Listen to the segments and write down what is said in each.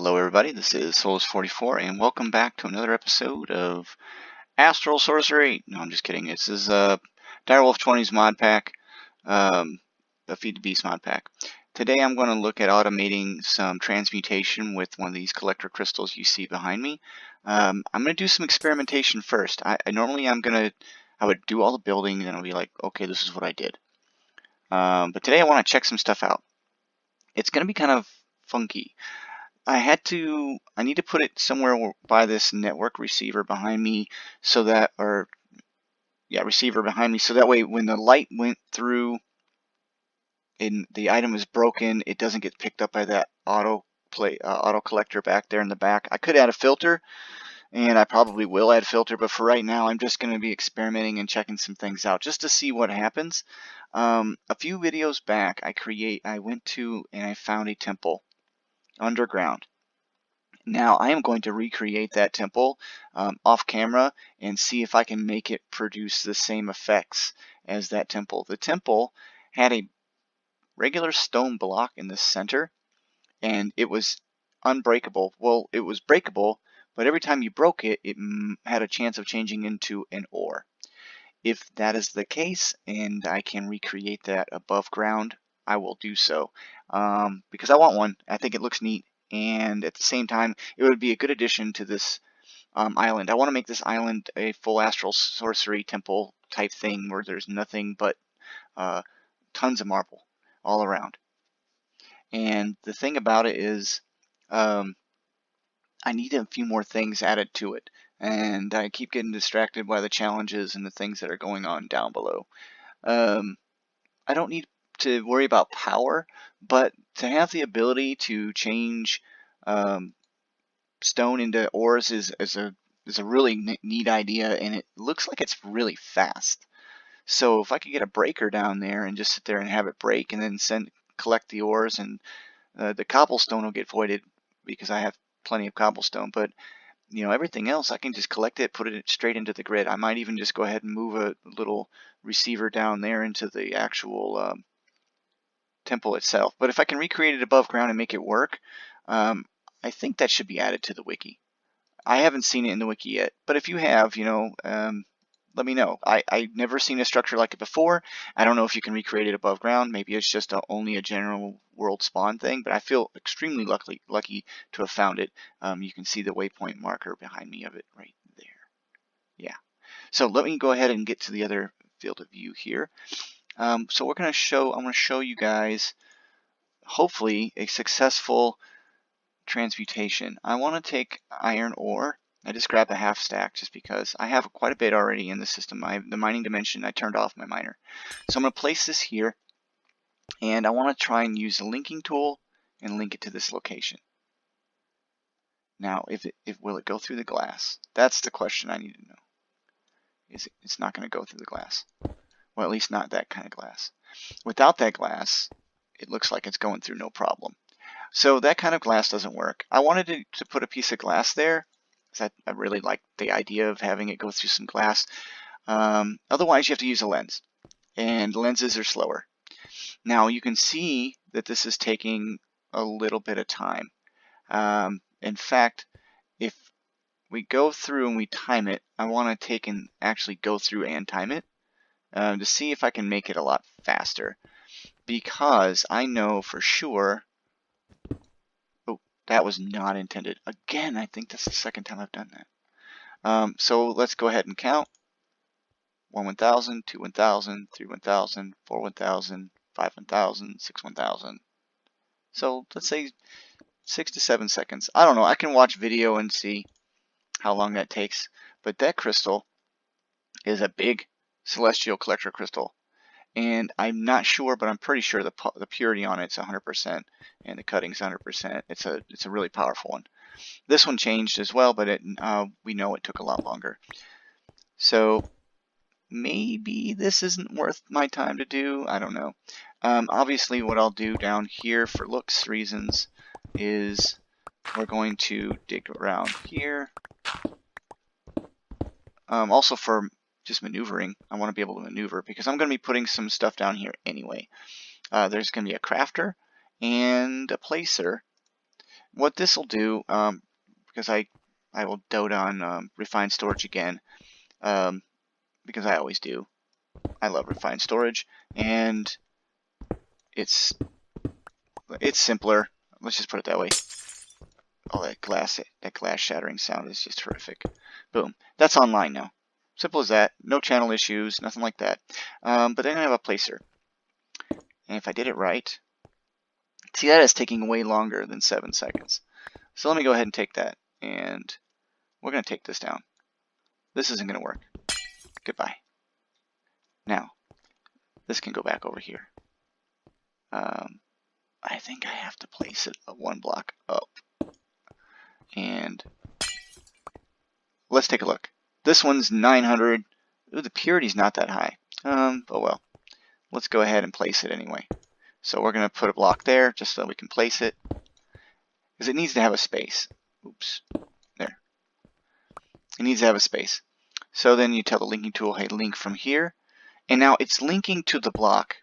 Hello everybody, this is Souls44 and welcome back to another episode of Astral Sorcery. No, I'm just kidding. This is Direwolf 20's mod pack, the Feed the Beast mod pack. Today I'm going to look at automating some transmutation with one of these collector crystals you see behind me. I'm going to do some experimentation first. Normally I would do all the building and I'll be like, okay, this is what I did. But today I want to check some stuff out. It's going to be kind of funky. I need to put it somewhere by this network receiver behind me so that, receiver behind me so that way when the light went through and the item is broken, it doesn't get picked up by that auto collector back there in the back. I could add a filter, and I probably will add a filter, but for right now I'm just going to be experimenting and checking some things out just to see what happens. A few videos back I went to and I found a temple underground. Now I am going to recreate that temple off camera and see if I can make it produce the same effects as that temple. The temple had a regular stone block in the center and it was unbreakable. Well, it was breakable, but every time you broke it, it had a chance of changing into an ore. If that is the case and I can recreate that above ground, I will do so because I want one. I think it looks neat. And at the same time, it would be a good addition to this island. I want to make this island a full Astral Sorcery temple type thing where there's nothing but tons of marble all around. And the thing about it is I need a few more things added to it. And I keep getting distracted by the challenges and the things that are going on down below. I don't need to worry about power, but to have the ability to change stone into ores is a really neat idea, and it looks like it's really fast. So if I could get a breaker down there and just sit there and have it break and then collect the ores, and the cobblestone will get voided because I have plenty of cobblestone, but everything else I can just collect it, put it straight into the grid. I might even just go ahead and move a little receiver down there into the actual temple itself. But if I can recreate it above ground and make it work, I think that should be added to the wiki. I haven't seen it in the wiki yet, but if you have, let me know. I've never seen a structure like it before. I don't know if you can recreate it above ground. Maybe it's just only a general world spawn thing, but I feel extremely lucky to have found it. You can see the waypoint marker behind me of it right there. Yeah. So let me go ahead and get to the other field of view here. So I'm going to show you guys hopefully a successful transmutation. I want to take iron ore. I just grabbed a half stack just because I have quite a bit already in the system. The mining dimension, I turned off my miner. So I'm going to place this here, and I want to try and use the linking tool and link it to this location. Now, will it go through the glass? That's the question I need to know. It's not going to go through the glass. Well, at least not that kind of glass. Without that glass, it looks like it's going through no problem. So that kind of glass doesn't work. I wanted to put a piece of glass there because I really like the idea of having it go through some glass. Otherwise, you have to use a lens, and lenses are slower. Now you can see that this is taking a little bit of time. In fact, if we go through and we time it, I want to take and actually go through and time it to see if I can make it a lot faster, because I know for sure. Oh, that was not intended. Again, I think that's the second time I've done that. So let's go ahead and count. 1 1000, 2 1000, 3 1000, 4 1000, 5 1000, 6 1000. So let's say 6 to 7 seconds. I don't know. I can watch video and see how long that takes. But that crystal is a big celestial collector crystal. And I'm not sure, but I'm pretty sure the purity on it's 100% and the cutting's 100%. It's a really powerful one. This one changed as well, but we know it took a lot longer. So maybe this isn't worth my time to do. I don't know. Obviously, what I'll do down here for looks reasons is we're going to dig around here. Also for just maneuvering, I want to be able to maneuver because I'm going to be putting some stuff down here anyway. There's going to be a crafter and a placer what this will do, because I will dote on refined storage again, because I always do. I love refined storage, and it's simpler. Let's just put it that way. Oh, that glass shattering sound is just horrific. Boom. That's online now. Simple as that. No channel issues, nothing like that. But then I have a placer. And if I did it right, see, that is taking way longer than 7 seconds. So let me go ahead and take that, and we're going to take this down. This isn't going to work. Goodbye. Now, this can go back over here. I think I have to place it 1 block up. And let's take a look. This one's 900. Ooh, the purity's not that high. Oh well. Let's go ahead and place it anyway. So we're going to put a block there just so we can place it, because it needs to have a space. Oops. There. It needs to have a space. So then you tell the linking tool, hey, link from here. And now it's linking to the block,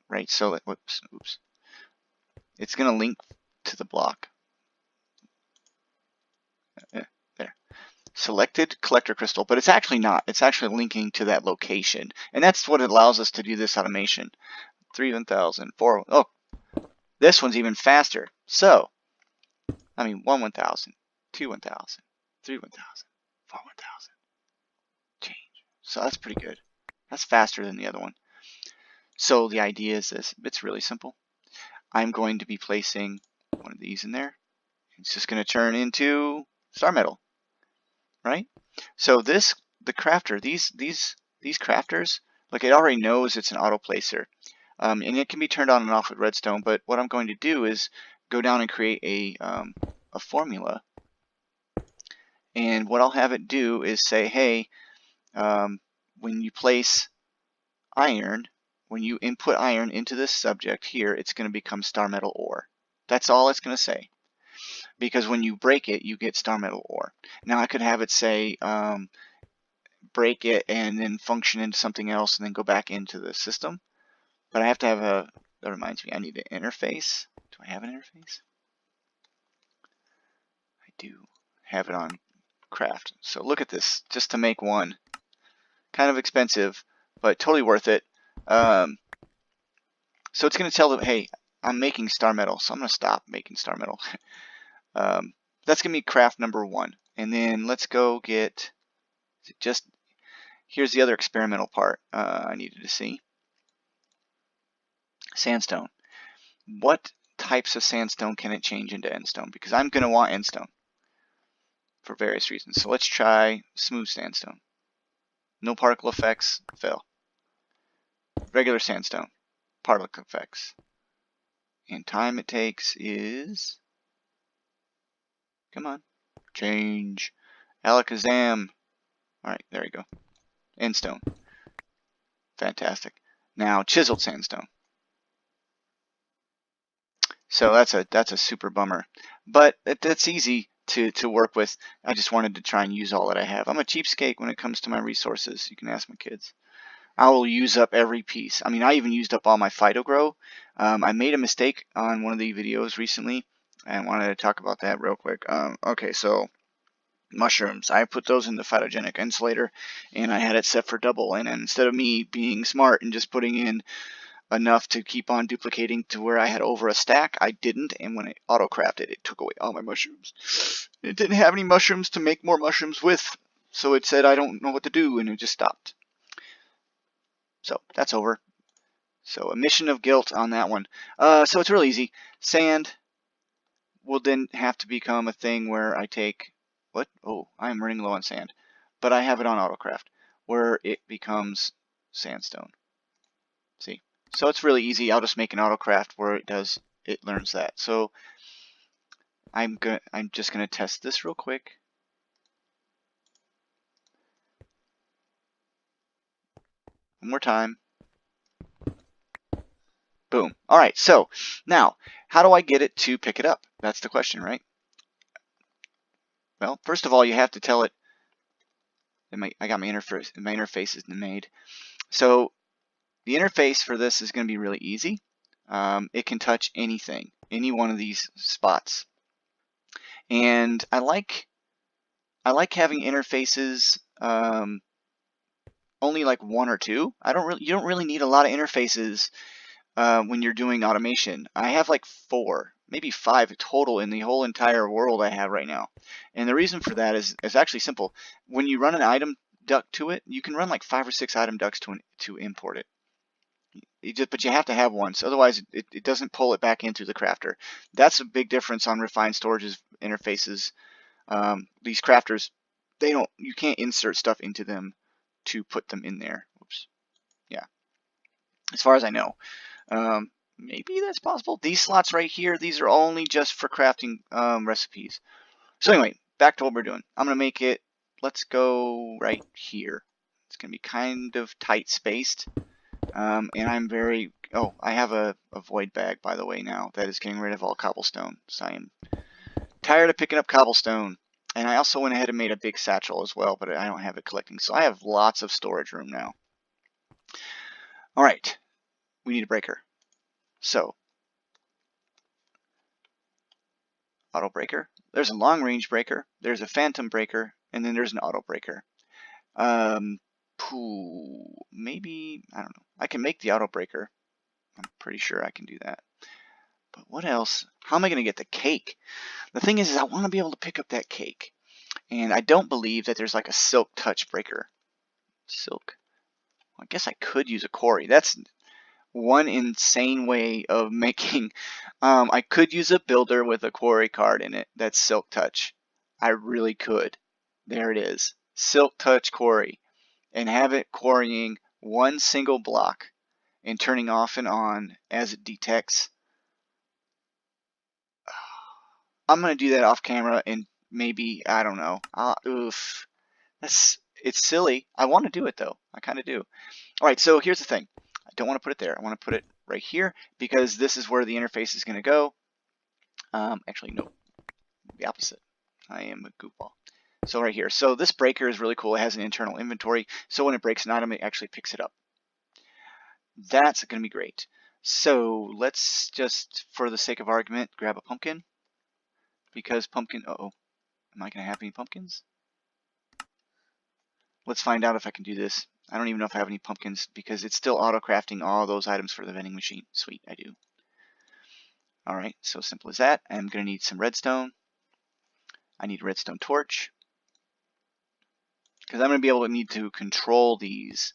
right? So, whoops. It's going to link to the block. There. Selected collector crystal, but it's actually not. It's actually linking to that location. And that's what allows us to do this automation. 3,000, 4, oh, this one's even faster. So, I mean, 1 1,000, 2 1,000, 3 1,000, 4 1,000. Change. So that's pretty good. That's faster than the other one. So the idea is this. It's really simple. I'm going to be placing one of these in there. It's just going to turn into star metal, right? So the crafter, these crafters, like, it already knows it's an auto placer, and it can be turned on and off with redstone. But what I'm going to do is go down and create a formula, and what I'll have it do is say, hey, when you place iron, when you input iron into this subject here, it's going to become star metal ore. That's all it's going to say. Because when you break it, you get star metal ore. Now I could have it say, break it and then function into something else and then go back into the system. But I have to have that reminds me, I need an interface. Do I have an interface? I do have it on craft. So look at this, just to make one. Kind of expensive, but totally worth it. So it's going to tell them, hey, I'm making star metal, so I'm going to stop making star metal. That's going to be craft number 1. And then let's go get, here's the other experimental part I needed to see. Sandstone. What types of sandstone can it change into endstone? Because I'm going to want endstone for various reasons. So let's try smooth sandstone. No particle effects, fail. Regular sandstone, particle effects. And time it takes is, come on, change. Alakazam. Alright, there we go. Endstone. Fantastic. Now chiseled sandstone. So that's a super bummer. But that's easy to work with. I just wanted to try and use all that I have. I'm a cheapskate when it comes to my resources. You can ask my kids. I will use up every piece. I mean, I even used up all my Phytogrow. I made a mistake on one of the videos recently, and wanted to talk about that real quick. Okay, so mushrooms, I put those in the phytogenic insulator, and I had it set for double. And instead of me being smart and just putting in enough to keep on duplicating to where I had over a stack, I didn't, and when I auto-crafted, it took away all my mushrooms. It didn't have any mushrooms to make more mushrooms with, so it said I don't know what to do, and it just stopped. So that's over. So admission of guilt on that one. So it's real easy. Sand will then have to become a thing where I take, what? Oh, I'm running low on sand. But I have it on autocraft, where it becomes sandstone. See? So it's really easy. I'll just make an autocraft where it learns that. So I'm just gonna test this real quick. One more time. Boom. All right, so now, how do I get it to pick it up? That's the question, right? Well, first of all, you have to tell it, I got my interface is made. So the interface for this is going to be really easy. It can touch anything, any one of these spots. And I like having interfaces, only like 1 or 2. You don't really need a lot of interfaces when you're doing automation. I have like 4, maybe 5 total in the whole entire world I have right now. And the reason for that is actually simple. When you run an item duct to it, you can run like 5 or 6 item ducts to import it. But you have to have one, so otherwise it doesn't pull it back in through the crafter. That's a big difference on refined storage's interfaces. These crafters, you can't insert stuff into them to put them in there. Oops. Yeah. As far as I know. Maybe that's possible. These slots right here, these are only just for crafting recipes. So anyway, back to what we're doing. I'm going to make it, let's go right here. It's going to be kind of tight spaced. And I'm very, I have a void bag, by the way, now. That is getting rid of all cobblestone. So I am tired of picking up cobblestone. And I also went ahead and made a big satchel as well, but I don't have it collecting. So I have lots of storage room now. All right, we need a breaker. So, auto breaker. There's a long range breaker. There's a phantom breaker, and then there's an auto breaker. Maybe, I don't know. I can make the auto breaker. I'm pretty sure I can do that. But what else? How am I going to get the cake? The thing is I want to be able to pick up that cake. And I don't believe that there's like a silk touch breaker. Silk. Well, I guess I could use a quarry. That's one insane way of making. I could use a builder with a quarry card in it. That's silk touch. I really could. There it is. Silk touch quarry. And have it quarrying one single block and turning off and on as it detects. I'm going to do that off camera and maybe, I don't know. Oof. It's silly. I want to do it though. I kind of do. All right, so here's the thing. I don't want to put it there. I want to put it right here because this is where the interface is going to go. Actually, no, the opposite. I am a goofball. So right here. So this breaker is really cool. It has an internal inventory. So when it breaks an item, it actually picks it up. That's going to be great. So let's just, for the sake of argument, grab a pumpkin. Because pumpkin, am I going to have any pumpkins? Let's find out if I can do this. I don't even know if I have any pumpkins because it's still auto-crafting all those items for the vending machine. Sweet, I do. Alright, so simple as that. I'm going to need some redstone. I need a redstone torch. Because I'm going to be able to need to control these.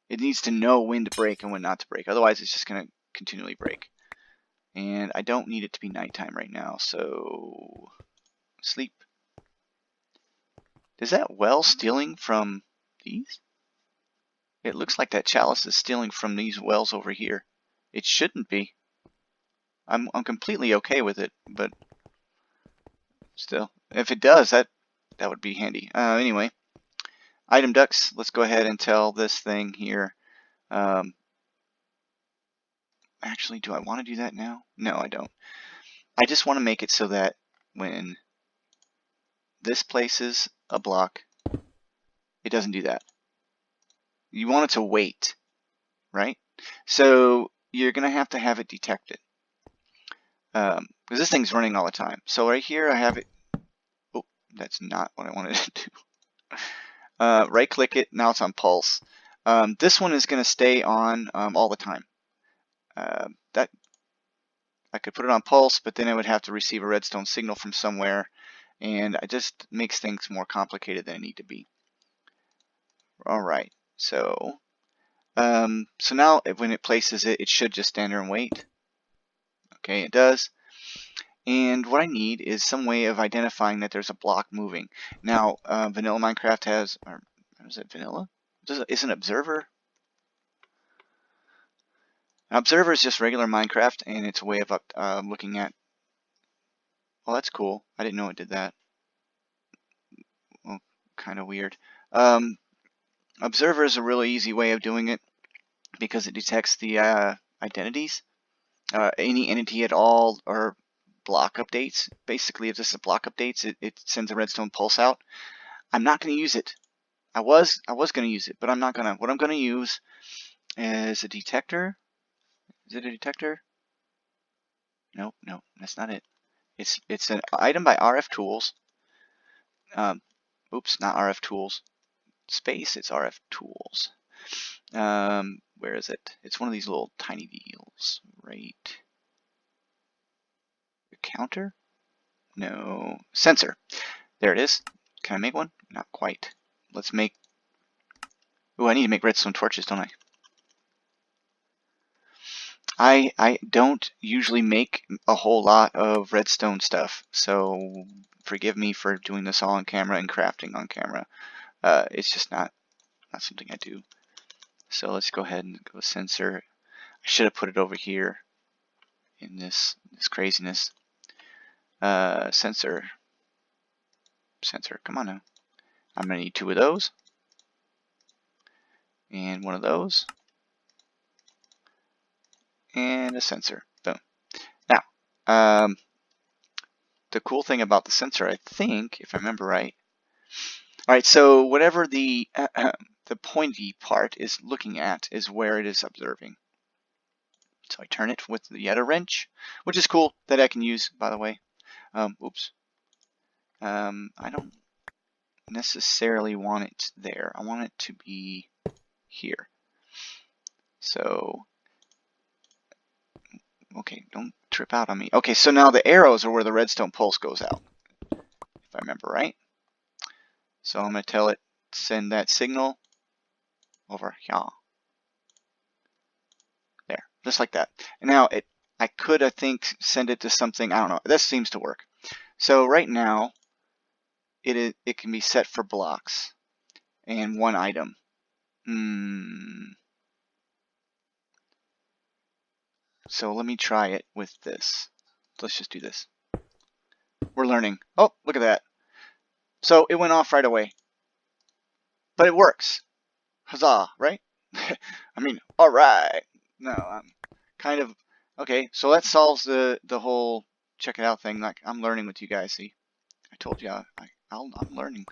It needs to know when to break and when not to break. Otherwise, it's just going to continually break. And I don't need it to be nighttime right now, so sleep. Is that well stealing from these? It looks like that chalice is stealing from these wells over here. It shouldn't be. I'm completely okay with it, but still, if it does, that would be handy. Anyway, item ducts. Let's go ahead and tell this thing here. Actually, do I want to do that now? No, I don't. I just want to make it so that when this places a block, it doesn't do that. You want it to wait, right? So you're going to have it detect it. Because this thing's running all the time. So right here I have it. Oh, that's not what I wanted to do. Right click it. Now it's on pulse. This one is going to stay on all the time. That I could put it on pulse, but then I would have to receive a redstone signal from somewhere, and it just makes things more complicated than it need to be. All right. So now when it places it, it should just stand there and wait. Okay, it does. And what I need is some way of identifying that there's a block moving. Now, vanilla Minecraft has, or is it vanilla? Is an observer? An observer is just regular Minecraft, and it's a way of looking at. Well, that's cool. I didn't know it did that. Well, kind of weird. Observer is a really easy way of doing it because it detects the identities, any entity at all, or block updates. Basically, if this is block updates, it sends a redstone pulse out. I'm not going to use it. I was going to use it, but I'm not going to. What I'm going to use is a detector. Is it a detector? No, that's not it. It's an item by RF Tools. Oops, not RF Tools. Space, it's RF Tools. Where is it? It's one of these little tiny deals, right? Counter? No. Sensor. There it is. Can I make one? Not quite. Let's make... Ooh, I need to make redstone torches, don't I? I don't usually make a whole lot of redstone stuff, so forgive me for doing this all on camera and crafting on camera. It's just not something I do. So let's go ahead and go sensor. I should have put it over here in this craziness. Sensor, come on now. I'm gonna need 2 of those. And 1 of those. And a sensor. Boom. Now, the cool thing about the sensor, I think, if I remember right. Alright, so whatever the pointy part is looking at is where it is observing. So I turn it with the other wrench, which is cool that I can use, by the way. Oops. I don't necessarily want it there. I want it to be here. So, okay, don't trip out on me. Okay, so now the arrows are where the redstone pulse goes out, if I remember right. So I'm going to tell it, send that signal over here. There, just like that. And now I could, I think, send it to something, I don't know. This seems to work. So right now, it can be set for blocks and 1 item. So let me try it with this. Let's just do this. We're learning. Oh, look at that. So it went off right away. But it works. Huzzah, right? I mean, alright. No, I'm kind of... Okay, so that solves the whole check it out thing. Like, I'm learning with you guys, see? I told you, I'm learning.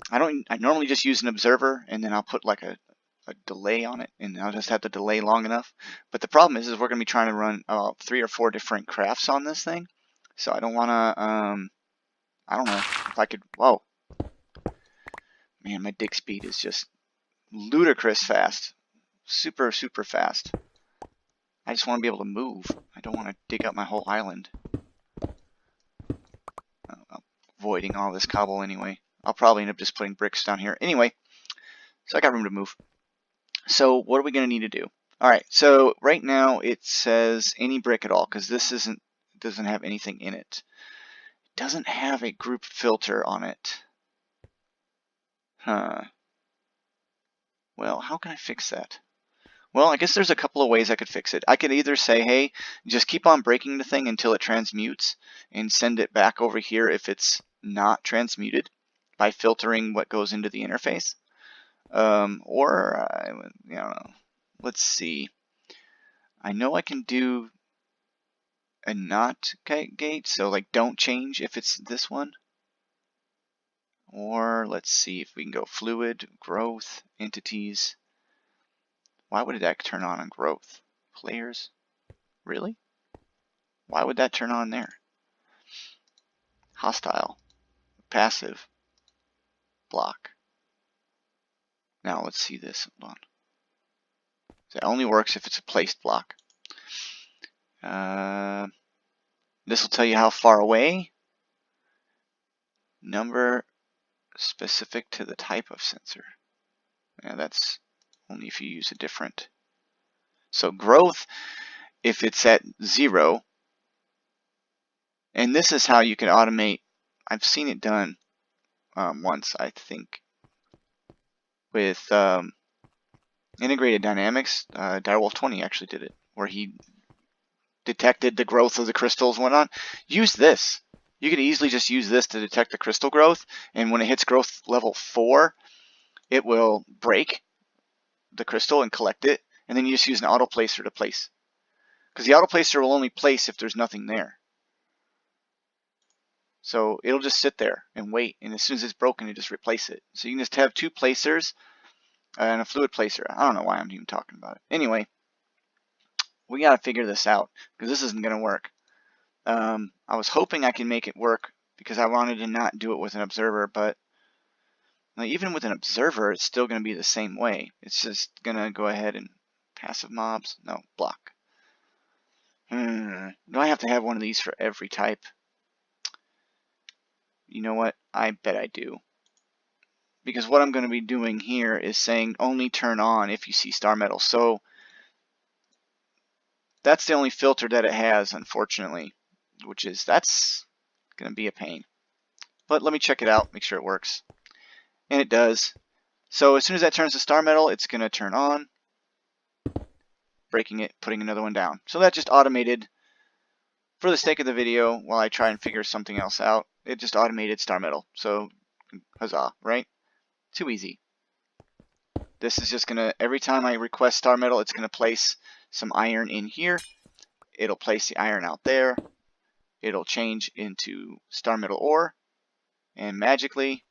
I normally just use an observer, and then I'll put like a delay on it, and I'll just have the delay long enough. But the problem is we're going to be trying to run 3 or 4 different crafts on this thing. So I don't want to, I don't know if I could, whoa. Man, my dig speed is just ludicrous fast. Super, super fast. I just want to be able to move. I don't want to dig up my whole island. I'm avoiding all this cobble anyway. I'll probably end up just putting bricks down here. Anyway, so I got room to move. So what are we going to need to do? Alright, so right now it says any brick at all, because this doesn't have anything in it. It doesn't have a group filter on it. Huh. Well, how can I fix that? Well, I guess there's a couple of ways I could fix it. I could either say, hey, just keep on breaking the thing until it transmutes and send it back over here if it's not transmuted by filtering what goes into the interface. Or, you know, let's see. I know I can do a not gate, so like don't change if it's this one. Or let's see if we can go fluid, growth, entities. Why would that turn on growth? Players? Really? Why would that turn on there? Hostile, passive, block. Now let's see this. Hold on. That only works if it's a placed block. This will tell you how far away. Number specific to the type of sensor. Yeah, that's only if you use a different. So growth, if it's at 0, and this is how you can automate. I've seen it done once, I think, with integrated dynamics. Direwolf 20 actually did it, where he detected the growth of the crystals and whatnot. Use this. You could easily just use this to detect the crystal growth, and when it hits growth level 4, it will break the crystal and collect it, and then you just use an auto placer to place. Because the auto placer will only place if there's nothing there. So it'll just sit there and wait, and as soon as it's broken, you just replace it. So you can just have 2 placers and a fluid placer. I don't know why I'm even talking about it. Anyway, we gotta figure this out, because this isn't gonna work. I was hoping I can make it work because I wanted to not do it with an observer, but even with an observer, it's still going to be the same way. It's just going to go ahead and passive mobs. No, block. Do I have to have one of these for every type? You know what? I bet I do. Because what I'm going to be doing here is saying only turn on if you see star metal. So that's the only filter that it has, unfortunately, that's going to be a pain. But let me check it out, make sure it works. And it does. So as soon as that turns to star metal, it's going to turn on, breaking it, putting another one down. So that just automated, for the sake of the video, while I try and figure something else out, it just automated star metal. So huzzah, right? Too easy. This is just going to, every time I request star metal, it's going to place some iron in here. It'll place the iron out there. It'll change into star metal ore, and magically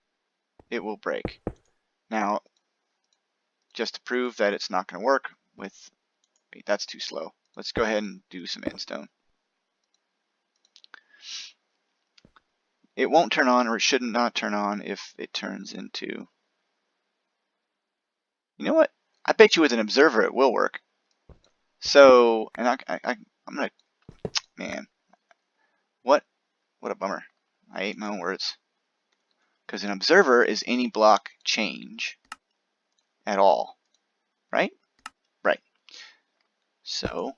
it will break. Now, just to prove that it's not going to work with, wait, that's too slow. Let's go ahead and do some endstone. It won't turn on, or it should not turn on if it turns into, you know what? I bet you with an observer it will work. So, and I'm gonna, man, what a bummer. I ate my own words. Because an observer is any block change at all, right? Right. So,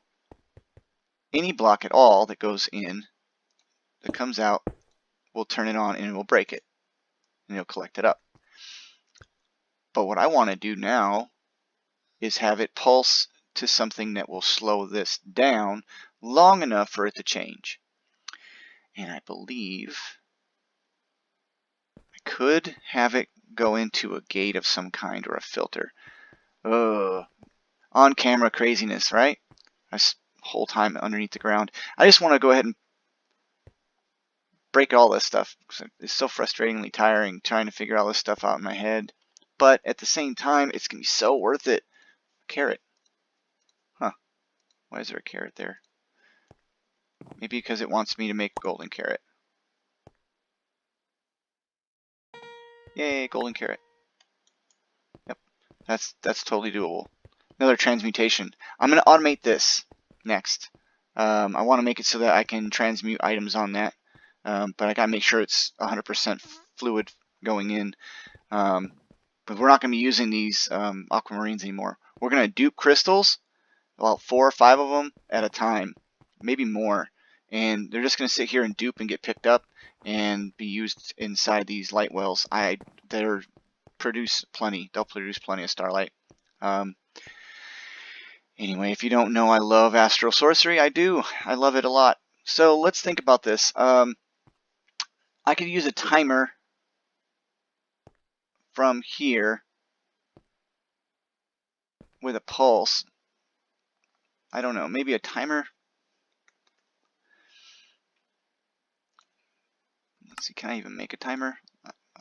any block at all that goes in, that comes out, will turn it on and it will break it. And it'll collect it up. But what I want to do now is have it pulse to something that will slow this down long enough for it to change. And I believe I could have it go into a gate of some kind or a filter. On camera craziness, right? This whole time underneath the ground. I just want to go ahead and break all this stuff. It's so frustratingly tiring trying to figure all this stuff out in my head. But at the same time, it's going to be so worth it. Carrot. Huh. Why is there a carrot there? Maybe because it wants me to make a golden carrot. Yay, golden carrot. Yep. That's totally doable. Another transmutation. I'm going to automate this next. I want to make it so that I can transmute items on that. But I got to make sure it's 100% fluid going in. But we're not going to be using these aquamarines anymore. We're going to dupe crystals, about 4 or 5 of them at a time, maybe more. And they're just going to sit here and dupe and get picked up and be used inside these light wells. They'll produce plenty of starlight. Anyway, if you don't know, I love Astral Sorcery. I do. I love it a lot. So let's think about this. I could use a timer from here with a pulse. I don't know, maybe a timer. Let's see, can I even make a timer?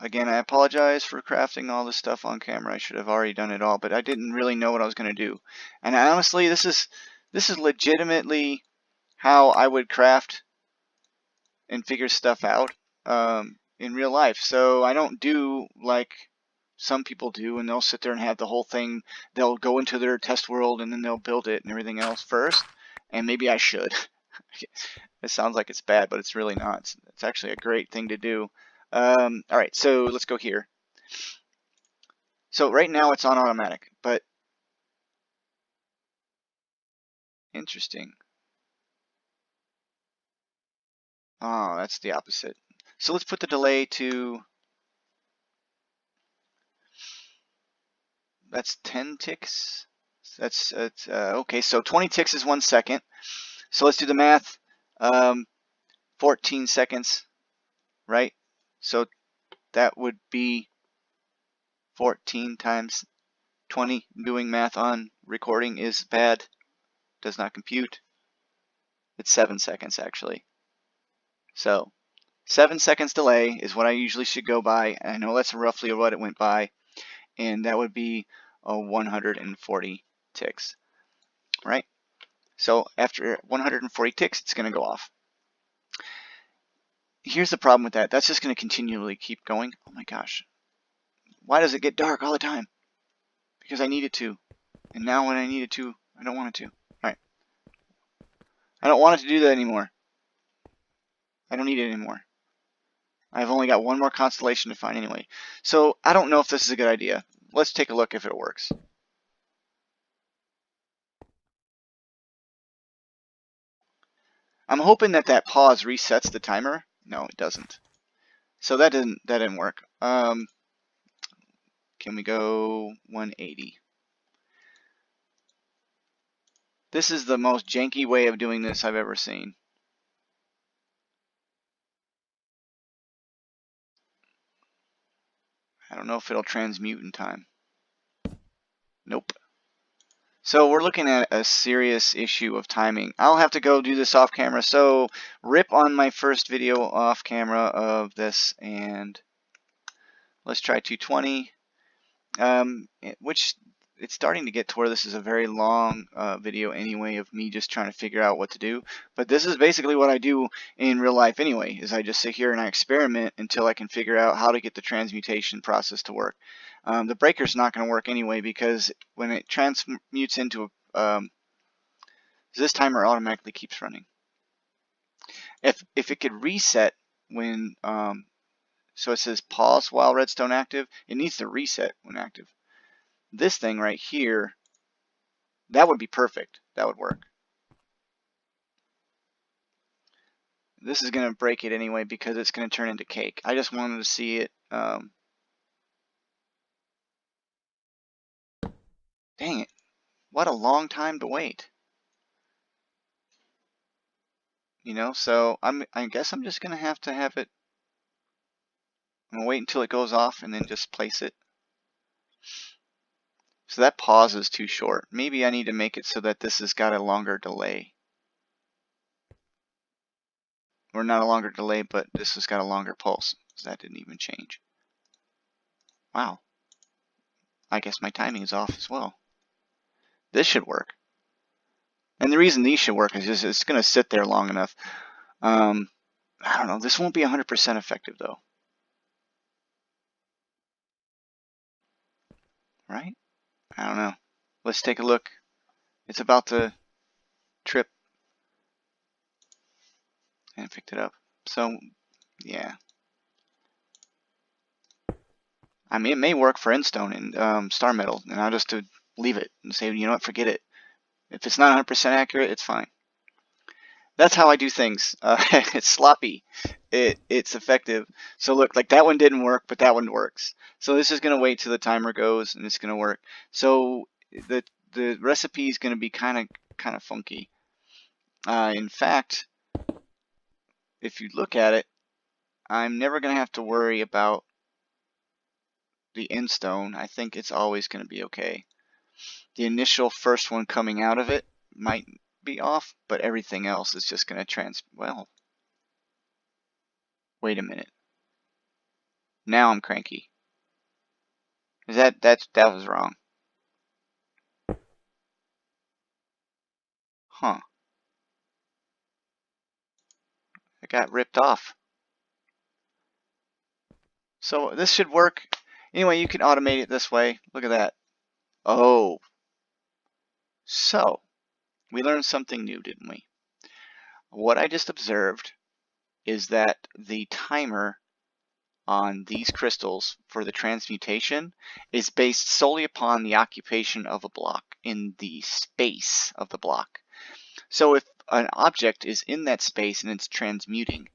Again, I apologize for crafting all this stuff on camera. I should have already done it all, but I didn't really know what I was going to do. And honestly, this is legitimately how I would craft and figure stuff out in real life. So I don't do like some people do, and they'll sit there and have the whole thing. They'll go into their test world and then they'll build it and everything else first. And maybe I should. It sounds like it's bad, but it's really not. It's actually a great thing to do. All right, so let's go here. So right now it's on automatic, but interesting. Oh, that's the opposite. So let's put the delay to, that's 10 ticks. That's okay, so 20 ticks is 1 second. So let's do the math. 14 seconds, right? So that would be 14 times 20. Doing math on recording is bad. Does not compute. It's 7 seconds actually. So 7 seconds delay is what I usually should go by. I know that's roughly what it went by, and that would be 140 ticks, right? So after 140 ticks, it's going to go off. here's the problem with that. That's just going to continually keep going. Oh my gosh. Why does it get dark all the time? Because I need it to. And now when I need it to, I don't want it to. Alright. I don't want it to do that anymore. I don't need it anymore. I've only got one more constellation to find anyway. So I don't know if this is a good idea. Let's take a look if it works. I'm hoping that that pause resets the timer. No, it doesn't. So that didn't work. Can we go 180? This is the most janky way of doing this I've ever seen. I don't know if it'll transmute in time. Nope. So we're looking at a serious issue of timing. I'll have to go do this off camera. So rip on my first video off camera of this, and let's try 220. Which it's starting to get to where this is a very long video anyway of me just trying to figure out what to do. But this is basically what I do in real life anyway, is I just sit here and I experiment until I can figure out how to get the transmutation process to work. The breaker's not going to work anyway, because when it transmutes into this timer automatically keeps running. If it could reset when so it says pause while redstone active, it needs to reset when active. This thing right here, that would be perfect. That would work. This is going to break it anyway because it's going to turn into cake. I just wanted to see it. Dang it. What a long time to wait. You know, so I guess I'm just going to have it. I'm going to wait until it goes off and then just place it. So that pause is too short. Maybe I need to make it so that this has got a longer delay. Or not a longer delay, but this has got a longer pulse. So that didn't even change. Wow. I guess my timing is off as well. This should work. And the reason these should work is just it's going to sit there long enough. I don't know. This won't be 100% effective though. Right? I don't know. Let's take a look. It's about to trip. And I picked it up. So, yeah. I mean, it may work for Endstone and Star Metal, and I'll just leave it and say, you know what, forget it. If it's not 100% accurate, it's fine. That's how I do things. It's sloppy. It's effective. So look, like that one didn't work, but that one works. So this is going to wait till the timer goes, and it's going to work. So the recipe is going to be kind of funky. In fact, if you look at it, I'm never going to have to worry about the Endstone. I think it's always going to be okay. The initial first one coming out of it might be off, but everything else is just going to well, wait a minute. Now I'm cranky. Is that was wrong. Huh. It got ripped off. So this should work. Anyway, you can automate it this way. Look at that. Oh. So, we learned something new, didn't we? What I just observed is that the timer on these crystals for the transmutation is based solely upon the occupation of a block in the space of the block. So if an object is in that space and it's transmuting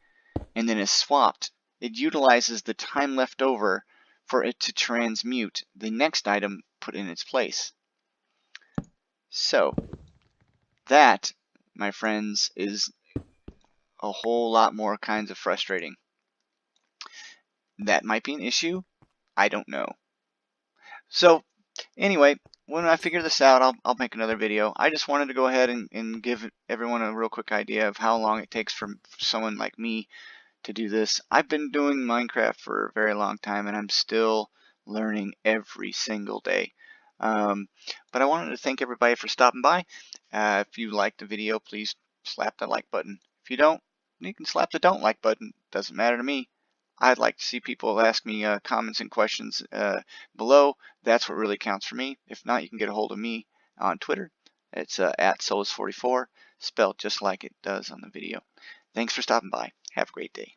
and then is swapped, it utilizes the time left over for it to transmute the next item put in its place. So that, my friends, is a whole lot more kinds of frustrating. That might be an issue. I don't know. So anyway, when I figure this out, I'll make another video. I just wanted to go ahead and give everyone a real quick idea of how long it takes for someone like me to do this. I've been doing Minecraft for a very long time, and I'm still learning every single day. But I wanted to thank everybody for stopping by. If you liked the video, please slap the like button. If you don't, you can slap the don't like button. Doesn't matter to me. I'd like to see people ask me comments and questions below. That's what really counts for me. If not, you can get a hold of me on Twitter. It's at Solus44, spelled just like it does on the video. Thanks for stopping by. Have a great day.